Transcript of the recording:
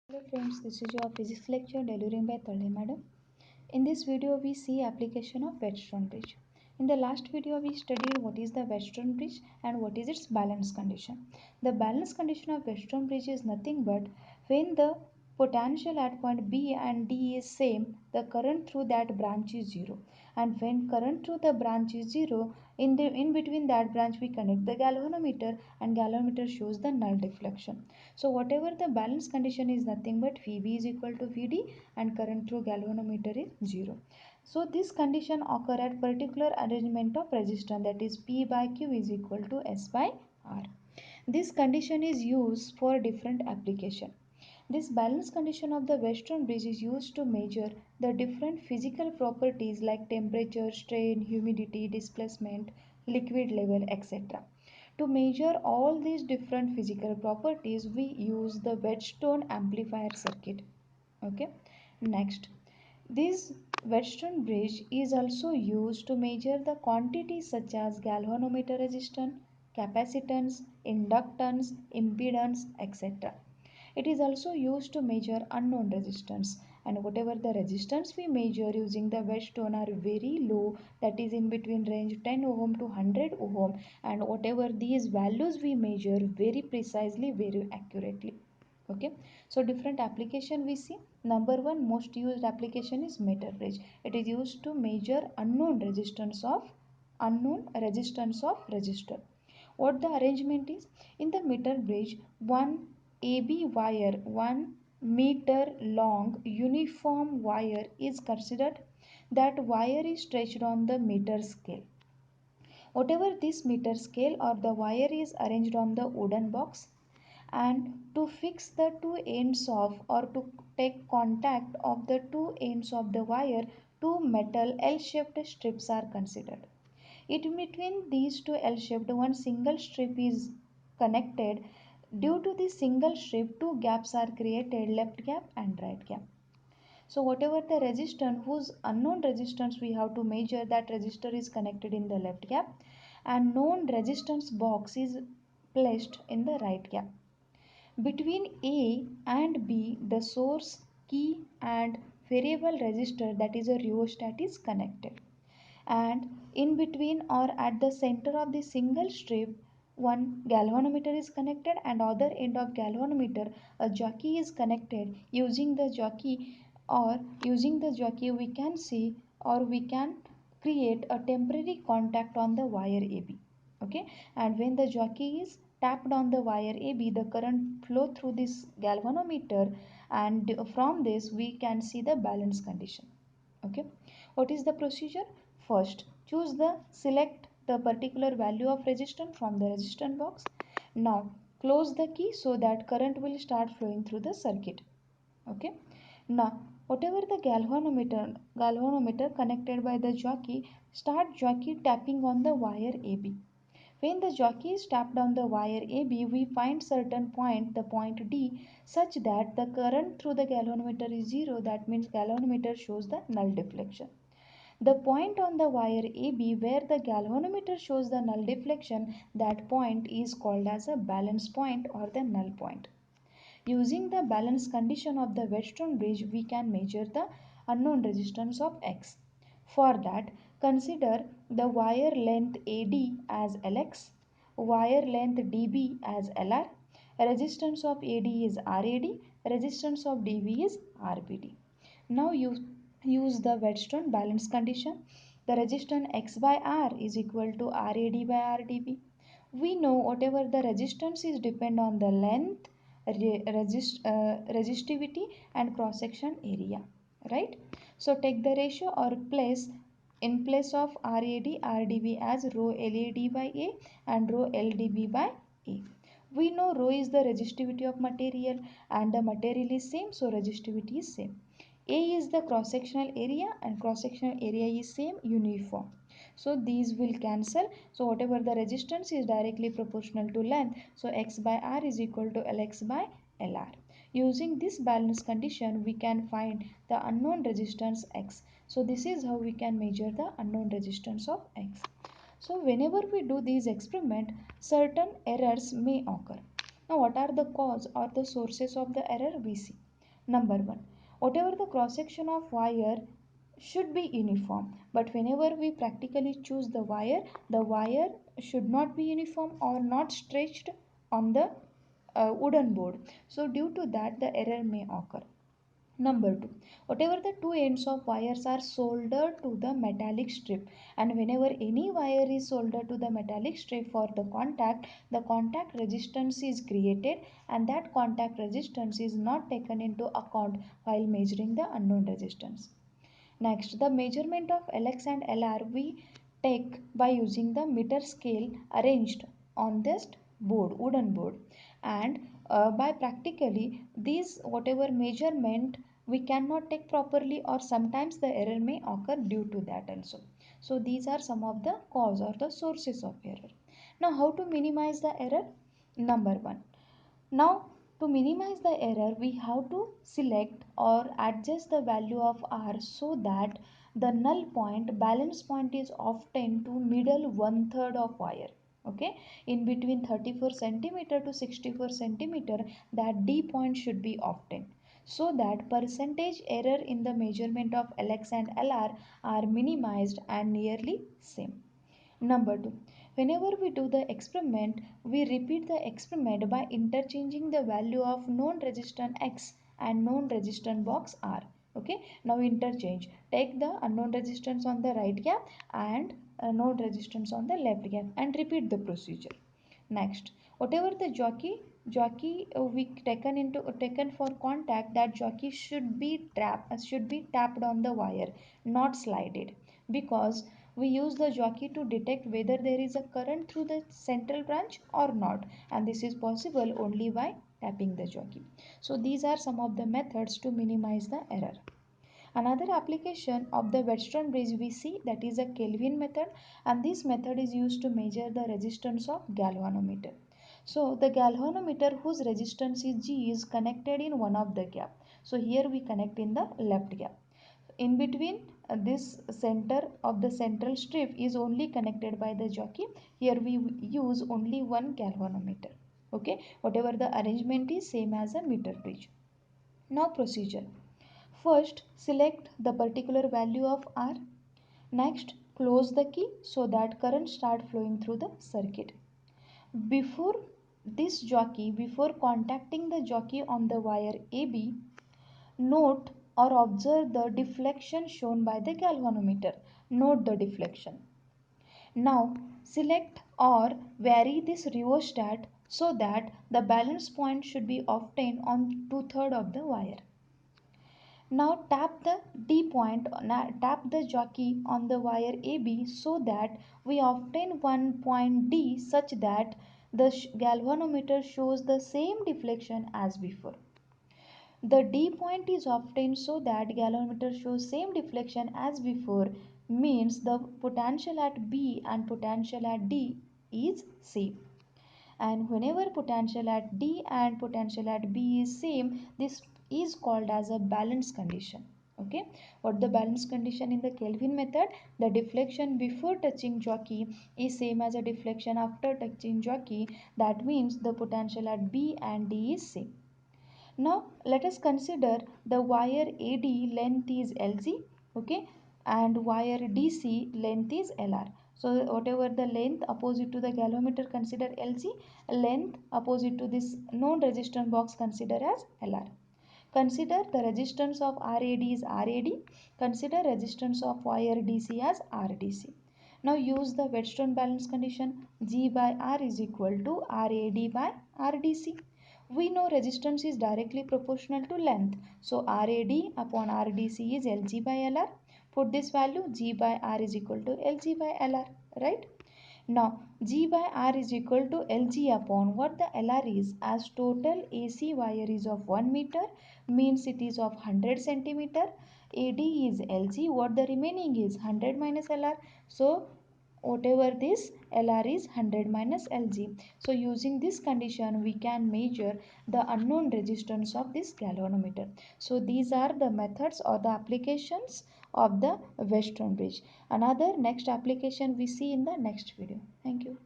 Hello friends, this is your physics lecture delivering by Tale Madam. In this video, we see application of Wheatstone bridge. In the last video, we studied what is the Wheatstone bridge and what is its balance condition. The balance condition of Wheatstone bridge is nothing but when the potential at point B and D is same, the current through that branch is zero. And when current through the branch is zero, in between that branch we connect the galvanometer and galvanometer shows the null deflection. So whatever the balance condition is nothing but Vb is equal to Vd and current through galvanometer is 0. So this condition occur at particular arrangement of resistance, that is P by Q is equal to S by R. This condition is used for different application. This balance condition of the Wheatstone bridge is used to measure the different physical properties like temperature, strain, humidity, displacement, liquid level, etc. To measure all these different physical properties, we use the Wheatstone amplifier circuit. Okay. Next, this Wheatstone bridge is also used to measure the quantities such as galvanometer resistance, capacitance, inductance, impedance, etc. It is also used to measure unknown resistance, and whatever the resistance we measure using the Wheatstone are very low, that is in between range 10 ohm to 100 ohm, and whatever these values we measure very precisely, very accurately. Okay, so different application we see. Number one most used application is meter bridge. It is used to measure unknown resistance of resistor. What the arrangement is? In the meter bridge, one AB wire, 1 meter long uniform wire is considered. That wire is stretched on the meter scale. Whatever this meter scale or the wire is arranged on the wooden box, and to fix the two ends of or to take contact of the two ends of the wire, two metal L-shaped strips are considered. In between these two L-shaped, one single strip is connected. Due to this single strip, two gaps are created, left gap and right gap. So whatever the resistance, whose unknown resistance we have to measure, that resistor is connected in the left gap and known resistance box is placed in the right gap. Between A and B, the source, key and variable resistor, that is a rheostat, is connected. And in between or at the center of the single strip, one galvanometer is connected and other end of galvanometer a jockey is connected. Using the jockey we can see or we can create a temporary contact on the wire AB. Okay, and when the jockey is tapped on the wire AB, the current flow through this galvanometer, and from this we can see the balance condition. Okay, what is the procedure? First, select the particular value of resistance from the resistance box. Now close the key so that current will start flowing through the circuit. Okay, now whatever the galvanometer connected by the jockey, start jockey tapping on the wire AB. When the jockey is tapped on the wire AB, we find certain point, the point D, such that the current through the galvanometer is zero. That means galvanometer shows the null deflection. The point on the wire AB where the galvanometer shows the null deflection, that point is called as a balance point or the null point. Using the balance condition of the Wheatstone bridge, we can measure the unknown resistance of X. For that, consider the wire length AD as Lx, wire length DB as Lr, resistance of AD is RAD, resistance of DB is RBD. Now you use the Wheatstone balance condition. The resistance X by R is equal to RAD by RDB. We know whatever the resistance is depend on the length, resistivity and cross section area, right? So take the ratio or place in place of RAD RDB as rho LAD by A and rho LDB by A. We know rho is the resistivity of material and the material is same, so resistivity is same. A is the cross sectional area and cross sectional area is same, uniform. So these will cancel. So whatever the resistance is directly proportional to length. So X by R is equal to Lx by Lr. Using this balance condition, we can find the unknown resistance X. So this is how we can measure the unknown resistance of X. So whenever we do these experiment, certain errors may occur. Now what are the cause or the sources of the error we see? Number 1, whatever the cross section of wire should be uniform, but whenever we practically choose the wire should not be uniform or not stretched on the wooden board. So due to that the error may occur. Number 2, whatever the two ends of wires are soldered to the metallic strip, and whenever any wire is soldered to the metallic strip for the contact resistance is created, and that contact resistance is not taken into account while measuring the unknown resistance. Next, the measurement of Lx and Lr we take by using the meter scale arranged on this wooden board, and by practically these whatever measurement we cannot take properly, or sometimes the error may occur due to that also. So these are some of the cause or the sources of error. Now how to minimize the error? Number 1, now, to minimize the error, we have to select or adjust the value of R so that the null point, balance point is obtained to middle one third of wire. Okay, in between 34 centimeter to 64 centimeter, that D point should be obtained, so that percentage error in the measurement of Lx and Lr are minimized and nearly same. Number 2, whenever we do the experiment, we repeat the experiment by interchanging the value of known resistance X and known resistance box R. Okay, now interchange. Take the unknown resistance on the right gap and known resistance on the left gap and repeat the procedure. Next, whatever the jockey we taken for contact, that jockey should be tapped on the wire, not slided, because we use the jockey to detect whether there is a current through the central branch or not, and this is possible only by tapping the jockey. So these are some of the methods to minimize the error. Another application of the Wheatstone bridge we see, that is a Kelvin method, and this method is used to measure the resistance of galvanometer. So the galvanometer whose resistance is G is connected in one of the gap. So here we connect in the left gap. In between this center of the central strip is only connected by the jockey. Here we use only one galvanometer. Okay, whatever the arrangement is same as a meter bridge. Now procedure. First, select the particular value of R. Next, close the key so that current start flowing through the circuit. Before contacting the jockey on the wire AB, note or observe the deflection shown by the galvanometer. Note the deflection. Now, select or vary this rheostat so that the balance point should be obtained on 2/3 of the wire. Now tap the D point, tap the jockey on the wire AB so that we obtain one point D such that the galvanometer shows the same deflection as before. The D point is obtained so that galvanometer shows same deflection as before, means the potential at B and potential at D is same. And whenever potential at D and potential at B is same, this is called as a balance condition. Okay, what the balance condition in the Kelvin method? The deflection before touching jockey is same as a deflection after touching jockey. That means the potential at B and D is same. Now let us consider the wire AD length is LG, okay, and wire DC length is LR. So whatever the length opposite to the galvanometer, consider LG, length opposite to this known resistance box consider as LR. Consider the resistance of RAD is RAD. Consider resistance of wire DC as RDC. Now use the Wheatstone balance condition. G by R is equal to RAD by RDC. We know resistance is directly proportional to length. So RAD upon RDC is LG by LR. Put this value, G by R is equal to LG by LR, right? Now G by R is equal to LG upon what the LR is, as total AC wire is of 1 meter, means it is of 100 centimeter. AD is LG, what the remaining is 100 minus LR. So whatever this LR is 100 minus LG. So using this condition we can measure the unknown resistance of this galvanometer. So these are the methods or the applications of the Wheatstone bridge. Another next application we see in the next video. Thank you.